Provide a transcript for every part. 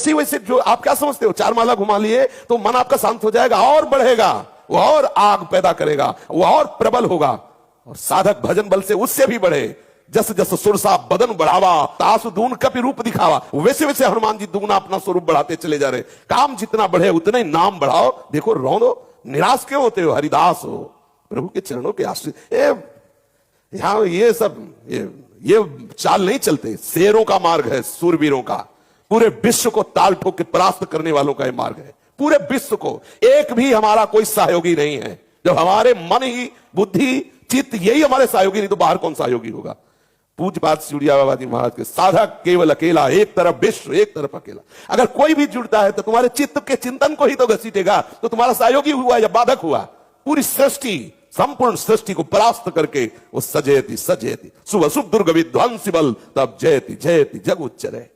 वैसे ही वैसे जो आप क्या समझते हो, 4 माला घुमा लिए तो मन आपका शांत हो जाएगा, और बढ़ेगा, वो और आग पैदा करेगा, वो और प्रबल होगा। और साधक भजन बल से उससे भी बढ़े। जस जस सुरसा बदन बढ़ावा, तासु दून कपि रूप दिखावा, वैसे वैसे हनुमान जी दुगना अपना स्वरूप बढ़ाते चले जा रहे। काम जितना बढ़े उतना ही नाम बढ़ाओ। देखो रो दो, निराश क्यों होते हो, हरिदास हो, प्रभु के चरणों के आश्रित। यहां ये सब ये चाल नहीं चलते। शेरों का मार्ग है, सूरवीरों का। पूरे विश्व को ताल ठोक के परास्त करने वालों का यह मार्ग है। पूरे विश्व को, एक भी हमारा कोई सहयोगी नहीं है। जब हमारे मन ही, बुद्धि, चित्त यही हमारे सहयोगी, नहीं तो बाहर कौन सहयोगी होगा। पूज्यपाद सिउड़िया बाबा जी महाराज के साधक केवल अकेला, एक तरफ विश्व एक तरफ अकेला। अगर कोई भी जुड़ता है तो तुम्हारे चित्त के चिंतन को ही तो घसीटेगा, तो तुम्हारा सहयोगी हुआ या बाधक हुआ। पूरी सृष्टि, संपूर्ण सृष्टि को परास्त करके वो सजयति सजयति सुबह शुभ दुर्ग विध्वंसी बल तब जयति जयति जग उच्चरे।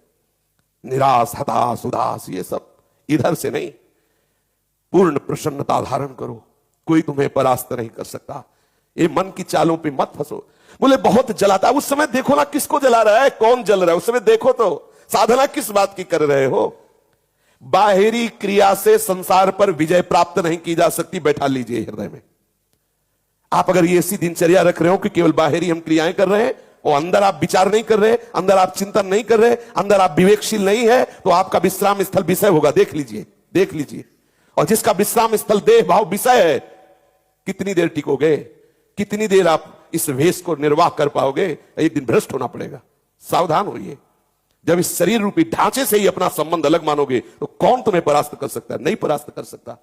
निराश, हताश, उदास, ये सब इधर से नहीं। पूर्ण प्रसन्नता धारण करो, कोई तुम्हें परास्त नहीं कर सकता। ये मन की चालों पे मत फंसो। बोले बहुत जलाता, उस समय देखो ना किसको जला रहा है, कौन जल रहा है, उस समय देखो तो साधना किस बात की कर रहे हो। बाहरी क्रिया से संसार पर विजय प्राप्त नहीं की जा सकती, बैठा लीजिए हृदय में। आप अगर ये ऐसी दिनचर्या रख रहे हो कि केवल बाहरी हम क्रियाएं कर रहे हैं और अंदर आप विचार नहीं कर रहे, अंदर आप चिंतन नहीं कर रहे, अंदर आप विवेकशील नहीं है, तो आपका विश्राम स्थल विषय होगा। देख लीजिए, देख लीजिए। और जिसका विश्राम स्थल देह भाव विषय है, कितनी देर टिकोगे, कितनी देर आप इस वेश को निर्वाह कर पाओगे। एक दिन भ्रष्ट होना पड़ेगा। सावधान होइए। जब इस शरीर रूपी ढांचे से ही अपना संबंध अलग मानोगे तो कौन तुम्हें परास्त कर सकता है, नहीं परास्त कर सकता।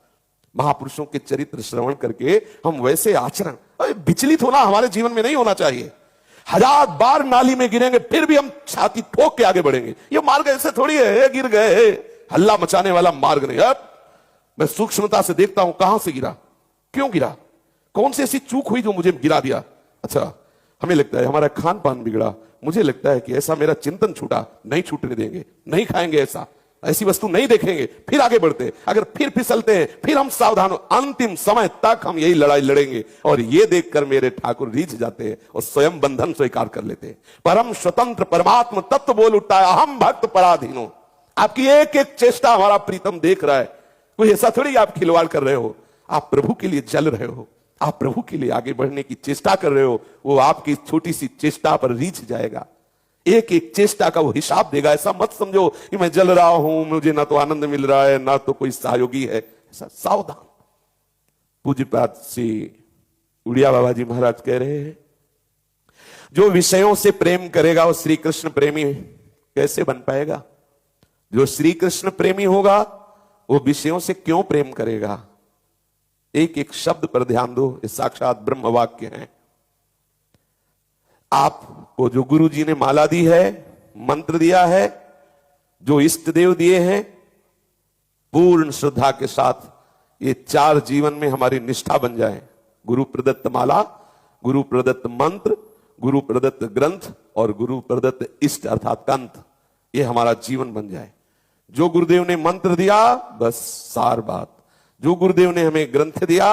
महापुरुषों के चरित्र श्रवण करके हम वैसे आचरण, विचलित होना हमारे जीवन में नहीं होना चाहिए। 1000 बार नाली में गिरेंगे फिर भी हम छाती ठोक के आगे बढ़ेंगे। ये मार्ग ऐसे थोड़ी है, गिर गए हल्ला मचाने वाला मार्ग नहीं। अब मैं सूक्ष्मता से देखता हूं कहां से गिरा, क्यों गिरा, कौन सी ऐसी चूक हुई जो मुझे गिरा दिया। अच्छा, हमें लगता है हमारा खान पान बिगड़ा, मुझे लगता है कि ऐसा मेरा चिंतन छूटा, नहीं छूटने देंगे, नहीं खाएंगे ऐसा, ऐसी वस्तु नहीं देखेंगे, फिर आगे बढ़ते। अगर फिर फिसलते हैं फिर हम सावधान हो। अंतिम समय तक हम यही लड़ाई लड़ेंगे। और ये देखकर मेरे ठाकुर रीझ जाते हैं और स्वयं बंधन स्वीकार कर लेते हैं। परम स्वतंत्र परमात्मा तत्व बोल उठता है, अहम भक्त पराधीन हो। आपकी एक एक चेष्टा हमारा प्रीतम देख रहा है। कोई ऐसा थोड़ी आप खिलवाड़ कर रहे हो, आप प्रभु के लिए जल रहे हो, आप प्रभु के लिए आगे बढ़ने की चेष्टा कर रहे हो। वो आपकी छोटी सी चेष्टा पर रीझ जाएगा, एक एक चेष्टा का वो हिसाब देगा। ऐसा मत समझो कि मैं जल रहा हूं, मुझे ना तो आनंद मिल रहा है ना तो कोई सहयोगी है। ऐसा सावधान। पूज्यपाद श्री उड़िया बाबा जी महाराज कह रहे हैं, जो विषयों से प्रेम करेगा वो श्री कृष्ण प्रेमी कैसे बन पाएगा। जो श्री कृष्ण प्रेमी होगा वो विषयों से क्यों प्रेम करेगा। एक एक शब्द पर ध्यान दो, ये साक्षात ब्रह्म वाक्य हैं। आपको जो गुरु जी ने माला दी है, मंत्र दिया है, जो इष्ट देव दिए हैं, पूर्ण श्रद्धा के साथ ये 4 जीवन में हमारी निष्ठा बन जाए। गुरु प्रदत्त माला, गुरु प्रदत्त मंत्र, गुरु प्रदत्त ग्रंथ और गुरु प्रदत्त इष्ट अर्थात कंठ, ये हमारा जीवन बन जाए। जो गुरुदेव ने मंत्र दिया बस सार बात, जो गुरुदेव ने हमें ग्रंथ दिया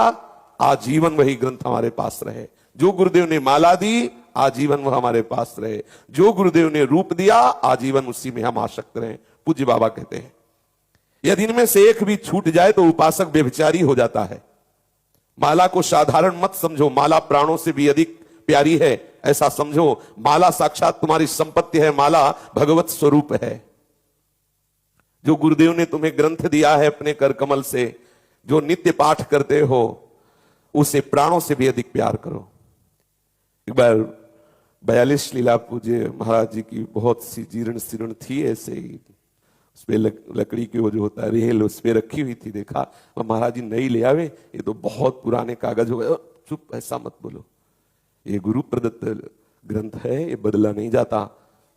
आजीवन वही ग्रंथ हमारे पास रहे। जो गुरुदेव ने माला दी आजीवन वह हमारे पास रहे। जो गुरुदेव ने रूप दिया आजीवन उसी में हम आसक्त रहे। पूज्य बाबा कहते हैं यदि इनमें से एक भी छूट जाए तो उपासक व्यभिचारी हो जाता है। माला को साधारण मत समझो, माला प्राणों से भी अधिक प्यारी है ऐसा समझो। माला साक्षात तुम्हारी संपत्ति है, माला भगवत स्वरूप है। जो गुरुदेव ने तुम्हें ग्रंथ दिया है अपने कर कमल से, जो नित्य पाठ करते हो, उसे प्राणों से भी अधिक प्यार करो। एक बार 42 लीला पूज्य महाराज जी की बहुत सी जीर्ण शीर्ण थी, ऐसे ही उस पे लकड़ी की वो जो होता है रेल उस पे रखी हुई थी। देखा महाराज जी नई ले आवे, ये तो बहुत पुराने कागज हो गए। चुप, ऐसा मत बोलो, ये गुरु प्रदत्त ग्रंथ है, ये बदला नहीं जाता।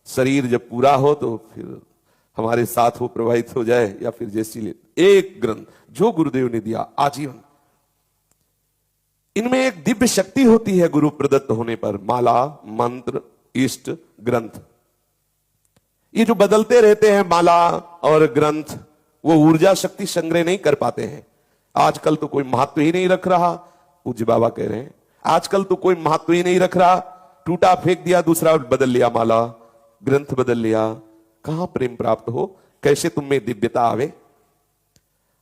शरीर जब पूरा हो तो फिर हमारे साथ वो प्रवाहित हो जाए या फिर जैसी ले। एक ग्रंथ जो गुरुदेव ने दिया आजीवन। इनमें एक दिव्य शक्ति होती है गुरु प्रदत्त होने पर। माला, मंत्र, इष्ट, ग्रंथ, ये जो बदलते रहते हैं माला और ग्रंथ, वो ऊर्जा शक्ति संग्रह नहीं कर पाते हैं। आजकल तो कोई महत्व ही नहीं रख रहा। पूज्य बाबा कह रहे हैं आजकल तो कोई महत्व ही नहीं रख रहा। टूटा फेंक दिया, दूसरा बदल लिया, माला ग्रंथ बदल लिया। कहां प्रेम प्राप्त हो। कैसे तुम में दिव्यता आवे।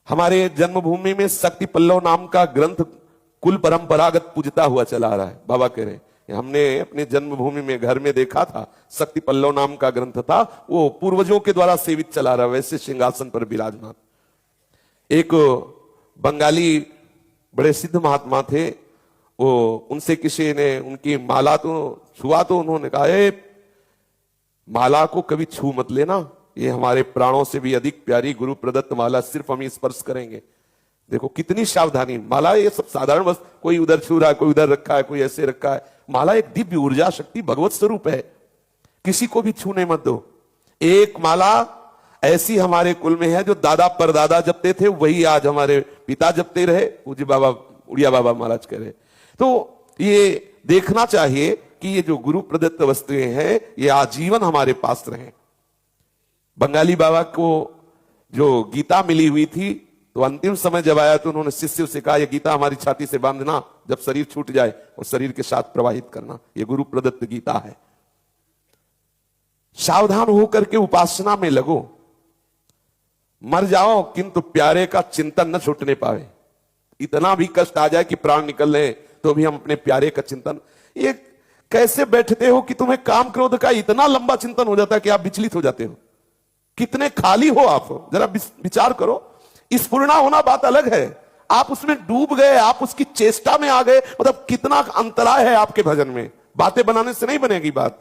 हमारे जन्मभूमि में शक्ति पल्लव नाम का ग्रंथ कुल परंपरागत पूजता हुआ चला रहा है। बाबा कह रहे हमने अपने जन्मभूमि में घर में देखा था, शक्ति पल्लव नाम का ग्रंथ था, वो पूर्वजों के द्वारा सेवित चला रहा, वैसे सिंहासन पर विराजमान। एक बंगाली बड़े सिद्ध महात्मा थे, वो उनसे किसी ने उनकी माला तो छुआ तो उन्होंने कहा, माला को कभी छू मत लेना, ये हमारे प्राणों से भी अधिक प्यारी गुरु प्रदत्त माला, सिर्फ हम स्पर्श करेंगे। देखो कितनी सावधानी। माला ये सब साधारण बस, कोई उधर छू रहा है, कोई उधर रखा है, कोई ऐसे रखा है। माला एक दिव्य ऊर्जा शक्ति भगवत स्वरूप है, किसी को भी छूने मत दो। एक माला ऐसी हमारे कुल में है जो दादा परदादा जपते थे, वही आज हमारे पिता जपते रहे, पूज्य बाबा उड़िया बाबा महाराज कह रहे। तो ये देखना चाहिए कि ये जो गुरु प्रदत्त वस्तुएं हैं ये आजीवन हमारे पास रहे। बंगाली बाबा को जो गीता मिली हुई थी, तो अंतिम समय जब आया तो उन्होंने शिष्यों से कहा, ये गीता हमारी छाती से बांधना, जब शरीर छूट जाए और शरीर के साथ प्रवाहित करना, ये गुरु प्रदत्त गीता है। सावधान होकर के उपासना में लगो, मर जाओ किंतु प्यारे का चिंतन न छूटने पावे। इतना भी कष्ट आ जाए कि प्राण निकल ले तो भी हम अपने प्यारे का चिंतन। ये कैसे बैठते हो कि तुम्हें काम क्रोध का इतना लंबा चिंतन हो जाता है कि आप विचलित हो जाते हो। कितने खाली हो आप, जरा विचार करो। स्फुरना होना बात अलग है, आप उसमें डूब गए, आप उसकी चेष्टा में आ गए, मतलब कितना अंतराय है आपके भजन में। बातें बनाने से नहीं बनेगी बात।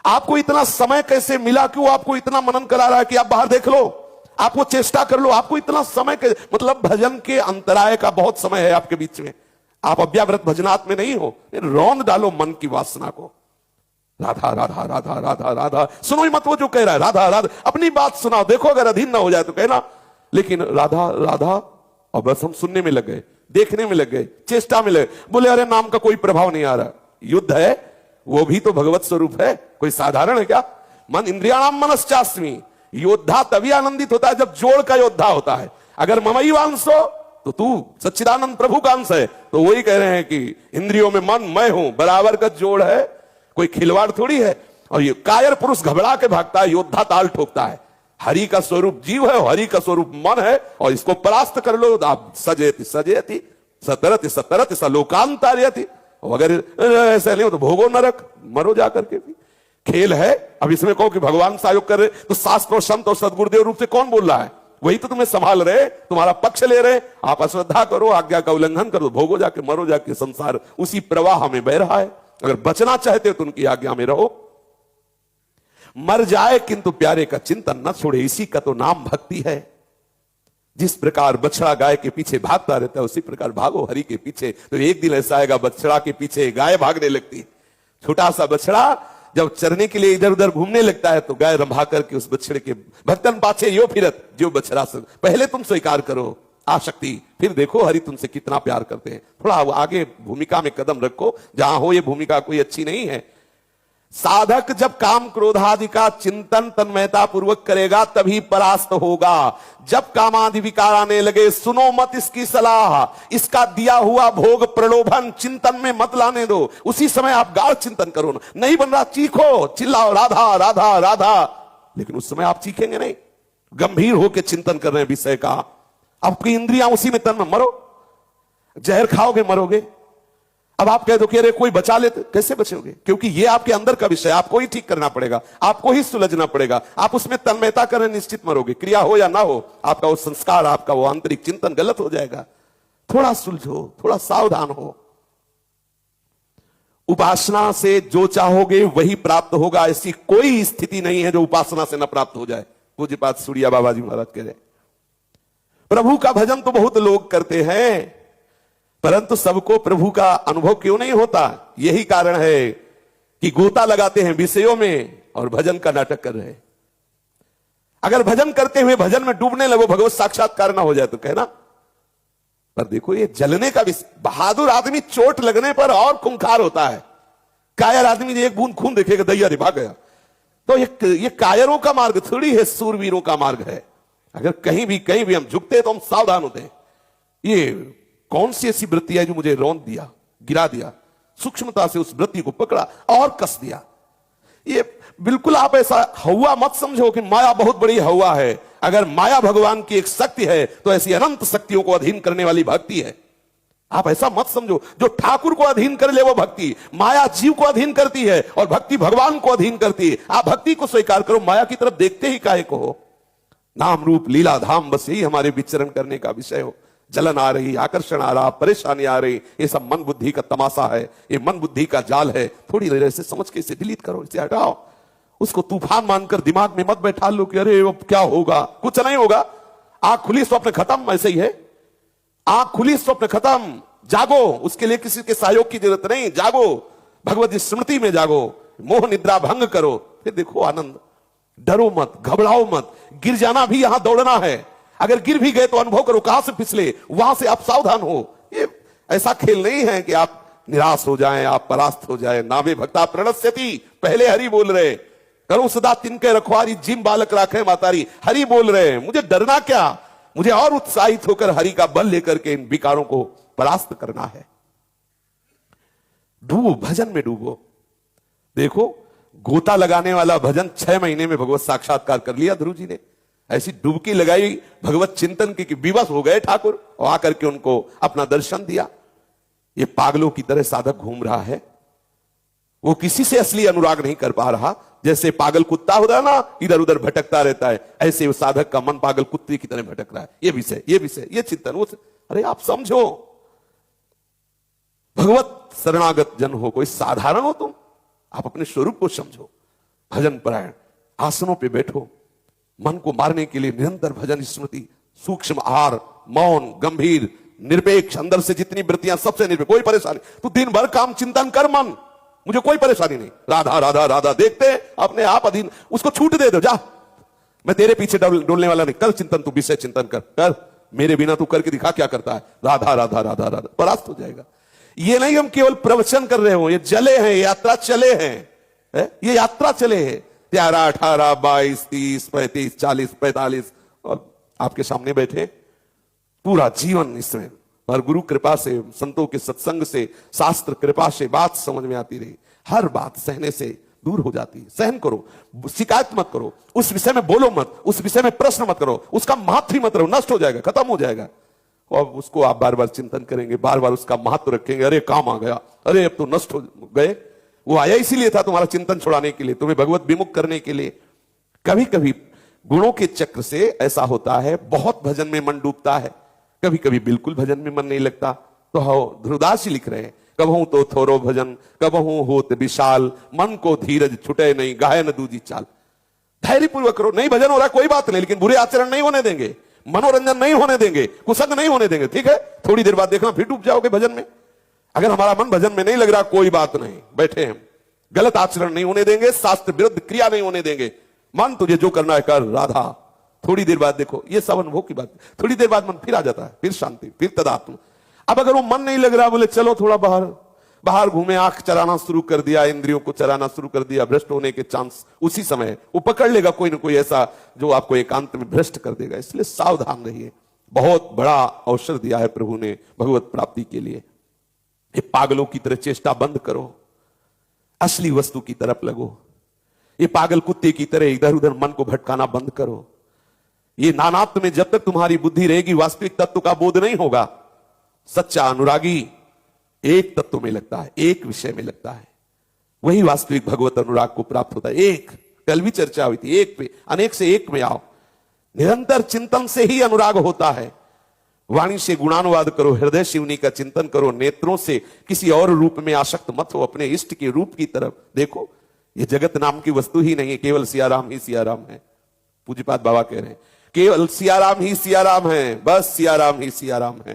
आपको इतना समय कैसे मिला, क्यों आपको इतना मनन करा रहा है कि आप बाहर देख लो, आपको चेष्टा कर लो, आपको इतना समय के, मतलब भजन के अंतराय का बहुत समय है आपके बीच में। आप अव्याव्रत भजनात् में नहीं हो, रौंद डालो मन की वासना को। राधा राधा राधा राधा राधा सुनो ही मत, वो जो कह रहा है राधा राधा, अपनी बात सुनाओ, देखो अगर अधीन ना हो जाए तो कहना। लेकिन राधा राधा और बस हम सुनने में लग गए, देखने में लग गए, चेष्टा में लगे। बोले अरे नाम का कोई प्रभाव नहीं आ रहा। युद्ध है, वो भी तो भगवत स्वरूप है, कोई साधारण है क्या। मन इंद्रियाणाम मनश्चास्मि, योद्धा तभी आनंदित होता है जब जोड़ का योद्धा होता है। अगर ममई वांश हो तो तू सच्चिदानंद प्रभु का अंश है। तो वही कह रहे हैं कि इंद्रियों में मन मैं हूं, बराबर का जोड़ है, कोई खिलवाड़ थोड़ी है। और ये कायर पुरुष घबरा के भागता है, योद्धा ताल ठोकता है। हरि का स्वरूप जीव है, हरि का स्वरूप मन है, और इसको परास्त कर लो आप सजेति सजेति सतरति सतरति सलोकांतार्यति। अगर ऐसा नहीं हो तो भोगो नरक, मरो जाकर के भी। खेल है। अब इसमें कहो कि भगवान सहयोग कर रहे, तो शास्त्र और संत और सदगुरुदेव रूप से कौन बोल रहा है, वही तो तुम्हें संभाल रहे, तुम्हारा पक्ष ले रहे। आप अश्रद्धा करो, आज्ञा का उल्लंघन करो, भोगो जाके, मरो जाके। संसार उसी प्रवाह में बह रहा है। अगर बचना चाहते हो तो उनकी आज्ञा में रहो। मर जाए किंतु प्यारे का चिंतन न छोड़े, इसी का तो नाम भक्ति है। जिस प्रकार बछड़ा गाय के पीछे भागता रहता है, उसी प्रकार भागो हरि के पीछे। तो एक दिन ऐसा आएगा बछड़ा के पीछे गाय भागने लगती। छोटा सा बछड़ा जब चरने के लिए इधर उधर घूमने लगता है तो गाय रंभा करके उस बछड़े के भक्तन पाछे यो फिरत जो बछड़ा से। पहले तुम स्वीकार करो आसक्ति, फिर देखो हरि तुमसे कितना प्यार करते हैं। थोड़ा आगे भूमिका में कदम रखो, जहां हो ये भूमिका कोई अच्छी नहीं है। साधक जब काम क्रोधादि का चिंतन तन्मयता पूर्वक करेगा तभी परास्त होगा। जब कामादि विकार आने लगे, सुनो मत इसकी सलाह, इसका दिया हुआ भोग प्रलोभन चिंतन में मत लाने दो। उसी समय आप गाढ़ चिंतन करो ना। नहीं बन रहा, चीखो, चिल्लाओ राधा राधा राधा, लेकिन उस समय आप चीखेंगे नहीं, गंभीर होकर चिंतन कर रहे हैं विषय का। आपकी इंद्रियां उसी में तन में, मरो, जहर खाओगे मरोगे। अब आप कह दो कि अरे कोई बचा ले, तो कैसे बचोगे, क्योंकि ये आपके अंदर का विषय, आपको ही ठीक करना पड़ेगा, आपको ही सुलझना पड़ेगा। आप उसमें तन्मयता करें, निश्चित मरोगे। क्रिया हो या ना हो, आपका वो संस्कार, आपका वो आंतरिक चिंतन गलत हो जाएगा। थोड़ा सुलझो, थोड़ा सावधान हो। उपासना से जो चाहोगे वही प्राप्त होगा, ऐसी कोई स्थिति नहीं है जो उपासना से न प्राप्त हो जाए। पूज्यपाद सूर्या बाबा जी महाराज कह रहे, प्रभु का भजन तो बहुत लोग करते हैं, परंतु सबको प्रभु का अनुभव क्यों नहीं होता। यही कारण है कि गोता लगाते हैं विषयों में और भजन का नाटक कर रहे हैं। अगर भजन करते हुए भजन में डूबने लगो, भगवत साक्षात्कार ना हो जाए तो कहना। पर देखो ये जलने का विषय, बहादुर आदमी चोट लगने पर और खूंखार होता है। कायर आदमी एक बूंद खून देखेगा दैया रे भाग गया। तो ये कायरों का मार्ग थोड़ी है, सूरवीरों का मार्ग है। अगर कहीं भी हम झुकते हैं तो हम सावधान होते हैं। ये कौन सी ऐसी वृत्ति है जो मुझे रौंद दिया, गिरा दिया। सूक्ष्मता से उस वृत्ति को पकड़ा और कस दिया। ये बिल्कुल आप ऐसा हवा मत समझो कि माया बहुत बड़ी हवा है। अगर माया भगवान की एक शक्ति है तो ऐसी अनंत शक्तियों को अधीन करने वाली भक्ति है। आप ऐसा मत समझो जो ठाकुर को अधीन कर ले वो भक्ति, माया जीव को अधीन करती है और भक्ति भगवान को अधीन करती है। आप भक्ति को स्वीकार करो, माया की तरफ देखते ही काहे को हो। नाम रूप लीला धाम बस यही हमारे विचरण करने का विषय हो। जलन आ रही, आकर्षण आ रहा, परेशानी आ रही, ये सब मन बुद्धि का तमाशा है, ये मन बुद्धि का जाल है। थोड़ी देर ऐसे समझ के इसे डिलीट करो, इसे हटाओ। उसको तूफान मानकर दिमाग में मत बैठा लो कि अरे अब क्या होगा, कुछ नहीं होगा। आंख खुली स्वप्न खत्म, ऐसे ही है। आंख खुली स्वप्न खत्म, जागो। उसके लिए किसी के सहयोग की जरूरत नहीं, जागो, भगवत स्मृति में जागो, मोह निद्रा भंग करो, फिर देखो आनंद। डरो मत, घबराओ मत, गिर जाना भी यहां दौड़ना है। अगर गिर भी गए तो अनुभव करो कहां से फिसले, वहां से आप सावधान हो। ये ऐसा खेल नहीं है कि आप निराश हो जाएं, आप परास्त हो जाएं। नामे भक्ता प्रणश्यति, पहले हरि बोल रहे, करो सदा तिनके रखवारी, जिम बालक राखे मातारी, हरि बोल रहे हैं। मुझे डरना क्या, मुझे और उत्साहित होकर हरि का बल लेकर के इन विकारों को परास्त करना है। डूबो, भजन में डूबो। देखो गोता लगाने वाला भजन 6 महीने में भगवत साक्षात्कार कर लिया ध्रुव जी ने। ऐसी डुबकी लगाई भगवत चिंतन की कि विवश हो गए ठाकुर और आकर के उनको अपना दर्शन दिया। ये पागलों की तरह साधक घूम रहा है, वो किसी से असली अनुराग नहीं कर पा रहा। जैसे पागल कुत्ता होता है ना, इधर उधर भटकता रहता है, ऐसे वो साधक का मन पागल कुत्ते की तरह भटक रहा है। ये विषय, ये चिंतन, वो अरे आप समझो, भगवत शरणागत जन हो, कोई साधारण हो तुम, आप अपने स्वरूप को समझो। भजन परायण, आसनों पे बैठो, मन को मारने के लिए निरंतर भजन स्मृति, सूक्ष्म आहार, मौन, गंभीर, निरपेक्ष, अंदर से जितनी वृत्तियां सबसे निरपेक्ष, कोई परेशानी। तू दिन भर काम चिंतन कर मन, मुझे कोई परेशानी नहीं। राधा राधा राधा देखते अपने आप अधीन, उसको छूट दे दो, जा, मैं तेरे पीछे डोलने वाला नहीं। कर चिंतन, तू विषय चिंतन कर, मेरे बिना तू करके दिखा क्या करता है। राधा राधा राधा राधा, परास्त हो जाएगा। ये नहीं हम केवल प्रवचन कर रहे हो, ये चले हैं, यात्रा चले हैं, ये यात्रा चले हैं। 13, 18, 22, 30, 35, 40, 45 और आपके सामने बैठे, पूरा जीवन इसमें और गुरु कृपा से, संतों के सत्संग से, शास्त्र कृपा से बात समझ में आती रही। हर बात सहने से दूर हो जाती है। सहन करो, शिकायत मत करो, उस विषय में बोलो मत, उस विषय में प्रश्न मत करो, उसका महत्व ही मत रहो, नष्ट हो जाएगा, खत्म हो जाएगा। और उसको आप बार बार चिंतन करेंगे, बार बार उसका महत्व रखेंगे। अरे काम आ गया, अरे अब तो नष्ट हो गए। वो आया इसीलिए था, तुम्हारा चिंतन छुड़ाने के लिए, तुम्हें भगवत विमुख करने के लिए। कभी कभी गुणों के चक्र से ऐसा होता है, बहुत भजन में मन डूबता है, कभी कभी बिल्कुल भजन में मन नहीं लगता। तो हो ध्रुवदास जी लिख रहे हैं, कबहू तो थोरो भजन, कबहू होत विशाल, मन को धीरज छुटे नहीं, गाहे न दूजी चाल। धैर्य पूर्वक करो, नहीं भजन हो रहा कोई बात नहीं, लेकिन बुरे आचरण नहीं होने देंगे, मनोरंजन नहीं होने देंगे, कुसंग नहीं होने देंगे, ठीक है। थोड़ी देर बाद देखना फिर डूब जाओगे भजन में। अगर हमारा मन भजन में नहीं लग रहा, कोई बात नहीं, बैठे हम, गलत आचरण नहीं होने देंगे, शास्त्र विरुद्ध क्रिया नहीं होने देंगे। मन तुझे जो करना है कर, राधा। थोड़ी देर बाद देखो, ये सब अनुभव की बात, थोड़ी देर बाद मन फिर आ जाता है, फिर शांति, फिर तदात्म। अब अगर वो मन नहीं लग रहा, बोले चलो थोड़ा बाहर घूमे, आंख चराना शुरू कर दिया, इंद्रियों को चराना शुरू कर दिया, भ्रष्ट होने के चांस उसी समय वो पकड़ लेगा कोई ना कोई ऐसा जो आपको एकांत में भ्रष्ट कर देगा। इसलिए सावधान रहिए। बहुत बड़ा अवसर दिया है प्रभु ने भगवत प्राप्ति के लिए। ये पागलों की तरह चेष्टा बंद करो, असली वस्तु की तरफ लगो। ये पागल कुत्ते की तरह इधर उधर मन को भटकाना बंद करो। ये नानात्व में जब तक तुम्हारी बुद्धि रहेगी, वास्तविक तत्व का बोध नहीं होगा। सच्चा अनुरागी एक तत्व में लगता है, एक विषय में लगता है, वही वास्तविक भगवत अनुराग को प्राप्त होता है। एक, कल भी चर्चा हुई थी, एक पे अनेक से एक में आओ। निरंतर चिंतन से ही अनुराग होता है। वाणी से गुणानुवाद करो, हृदय से उन्हीं का चिंतन करो, नेत्रों से किसी और रूप में आसक्त मत हो, अपने इष्ट के रूप की तरफ देखो। ये जगत नाम की वस्तु ही नहीं है, केवल सियाराम ही सियाराम है। पूज्यपाद बाबा कह रहे हैं केवल सियाराम ही सियाराम है, बस सियाराम ही सियाराम है।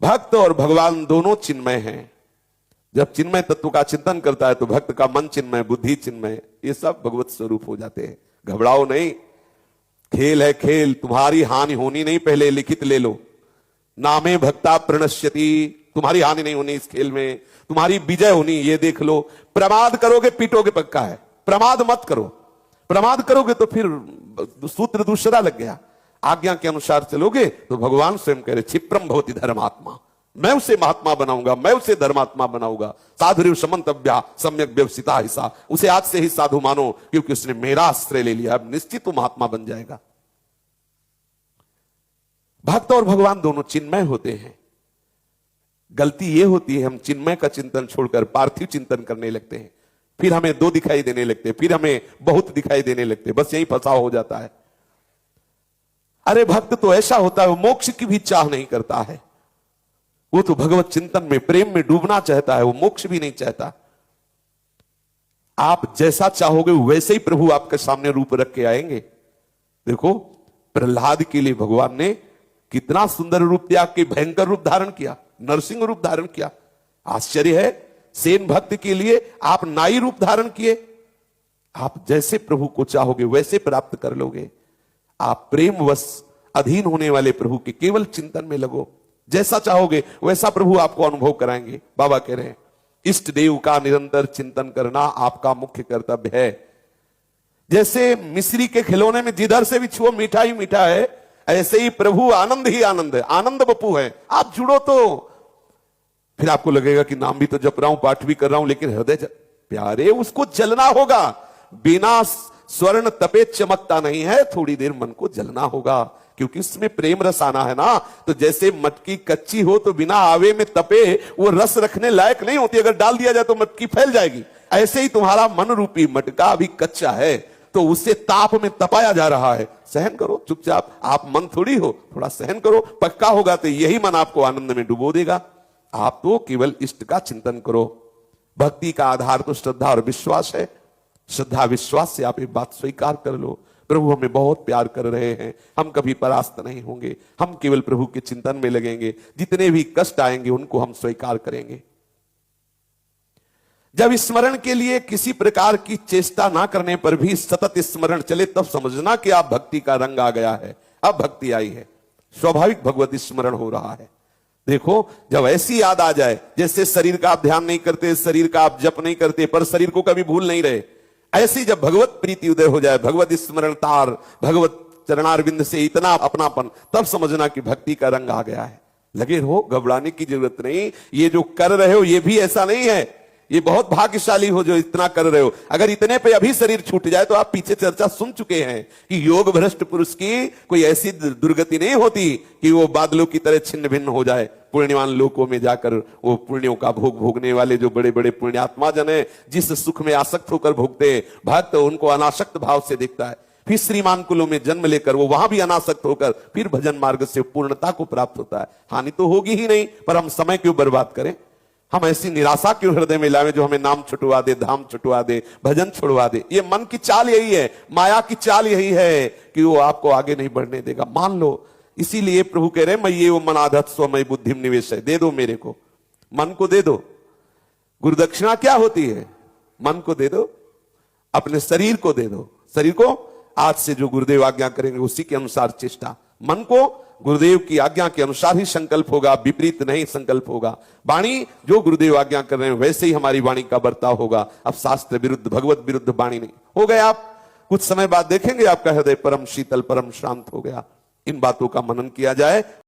भक्त और भगवान दोनों चिन्मय हैं। जब चिन्मय तत्व का चिंतन करता है तो भक्त का मन चिन्मय, बुद्धि चिन्मय, ये सब भगवत स्वरूप हो जाते हैं। घबराओ नहीं, खेल है खेल, तुम्हारी हानि होनी नहीं, पहले लिखित ले लो। नामे भक्ता प्रणश्यति, तुम्हारी हानि नहीं होनी इस खेल में, तुम्हारी विजय होनी, ये देख लो। प्रमाद करोगे पीटोगे पक्का है, प्रमाद मत करो। प्रमाद करोगे तो फिर सूत्र दूसरा लग गया। आज्ञा के अनुसार चलोगे तो भगवान स्वयं कह रहे क्षिप्रम भवति धर्मात्मा, मैं उसे महात्मा बनाऊंगा, मैं उसे धर्मात्मा बनाऊंगा। साधुरिव समंतव्या सम्यक व्यवसिता हिस्सा, उसे आज से ही साधु मानो, क्योंकि उसने मेरा आश्रय ले लिया। अब निश्चित वो महात्मा बन जाएगा। भक्त और भगवान दोनों चिन्मय होते हैं। गलती ये होती है हम चिन्मय का चिंतन छोड़कर पार्थिव चिंतन करने लगते हैं, फिर हमें दो दिखाई देने लगते हैं, फिर हमें बहुत दिखाई देने लगते हैं, बस यही फंसाव हो जाता है। अरे भक्त तो ऐसा होता है, वो मोक्ष की भी चाह नहीं करता है, वो तो भगवत चिंतन में प्रेम में डूबना चाहता है, वो मोक्ष भी नहीं चाहता। आप जैसा चाहोगे वैसे ही प्रभु आपके सामने रूप रख के आएंगे। देखो प्रहलाद के लिए भगवान ने कितना सुंदर रूप त्याग के भयंकर रूप धारण किया, नरसिंह रूप धारण किया। आश्चर्य है, सेन भक्त के लिए आप नाई रूप धारण किए। आप जैसे प्रभु को चाहोगे वैसे प्राप्त कर लोगे। आप प्रेमवश अधीन होने वाले प्रभु के केवल चिंतन में लगो, जैसा चाहोगे वैसा प्रभु आपको अनुभव कराएंगे। बाबा कह रहे हैं इष्ट देव का निरंतर चिंतन करना आपका मुख्य कर्तव्य है। जैसे मिश्री के खिलौने में जिधर से भी छुओ मीठा ही मीठा है, ऐसे ही प्रभु आनंद ही आनंद है, आनंद बपू है। आप जुड़ो तो फिर आपको लगेगा कि नाम भी तो जप रहा हूं, पाठ भी कर रहा हूं, लेकिन हृदय प्यारे उसको जलना होगा। बिना स्वर्ण तपे चमकता नहीं है, थोड़ी देर मन को जलना होगा, क्योंकि उसमें प्रेम रस आना है ना। तो जैसे मटकी कच्ची हो तो बिना आवे में तपे वो रस रखने लायक नहीं होती, अगर डाल दिया जाए तो मटकी फैल जाएगी। ऐसे ही तुम्हारा मन रूपी मटका अभी कच्चा है, तो उसे ताप में तपाया जा रहा है। सहन करो चुपचाप, आप मन थोड़ी हो, थोड़ा सहन करो, पक्का होगा तो यही मन आपको आनंद में डुबो देगा। आप तो केवल इष्ट का चिंतन करो। भक्ति का आधार तो श्रद्धा और विश्वास है। श्रद्धा विश्वास से आप ये बात स्वीकार कर लो, प्रभु हमें बहुत प्यार कर रहे हैं, हम कभी परास्त नहीं होंगे, हम केवल प्रभु के चिंतन में लगेंगे, जितने भी कष्ट आएंगे उनको हम स्वीकार करेंगे। जब स्मरण के लिए किसी प्रकार की चेष्टा ना करने पर भी सतत स्मरण चले, तब समझना कि आप भक्ति का रंग आ गया है, अब भक्ति आई है, स्वाभाविक भगवत स्मरण हो रहा है। देखो जब ऐसी याद आ जाए, जैसे शरीर का आप ध्यान नहीं करते, शरीर का आप जप नहीं करते, पर शरीर को कभी भूल नहीं रहे, ऐसी जब भगवत प्रीति उदय हो जाए, भगवत स्मरण तार, भगवत चरणारविंद से इतना अपनापन, तब समझना कि भक्ति का रंग आ गया है। लगे रहो, घबराने की जरूरत नहीं। ये जो कर रहे हो ये भी ऐसा नहीं है, ये बहुत भाग्यशाली हो जो इतना कर रहे हो। अगर इतने पे अभी शरीर छूट जाए, तो आप पीछे चर्चा सुन चुके हैं कि योग भ्रष्ट पुरुष की कोई ऐसी दुर्गति नहीं होती कि वो बादलों की तरह छिन्न भिन्न हो जाए। पुण्यवान लोकों में जाकर वो पुण्यों का भोग भोगने वाले जो बड़े बड़े पुण्यात्मा जन है, जिस सुख में आसक्त होकर भोगते हैं, भक्त उनको अनासक्त भाव से देखता है। फिर श्रीमान कुलों में जन्म लेकर वो वहां भी अनासक्त होकर फिर भजन मार्ग से पूर्णता को प्राप्त होता है। हानि तो होगी ही नहीं, पर हम समय क्यों बर्बाद करें, हम ऐसी निराशा क्यों हृदय में लावे जो हमें नाम छुटवा दे, धाम छुटवा दे, भजन छुड़वा दे। ये मन की चाल यही है, माया की चाल यही है कि वो आपको आगे नहीं बढ़ने देगा। मान लो, इसीलिए प्रभु कह रहे हैं मैं ये वो मन आधत स्वमय बुद्धि निवेश है, दे दो मेरे को, मन को दे दो। गुरुदक्षिणा क्या होती है? मन को दे दो, अपने शरीर को दे दो। शरीर को आज से जो गुरुदेव आज्ञा करेंगे उसी के अनुसार चेष्टा, मन को गुरुदेव की आज्ञा के अनुसार ही संकल्प होगा, विपरीत नहीं संकल्प होगा। वाणी जो गुरुदेव आज्ञा कर रहे हैं वैसे ही हमारी वाणी का बर्ताव होगा। अब शास्त्र विरुद्ध भगवत विरुद्ध वाणी नहीं हो गए। आप कुछ समय बाद देखेंगे आपका हृदय परम शीतल परम शांत हो गया। इन बातों का मनन किया जाए।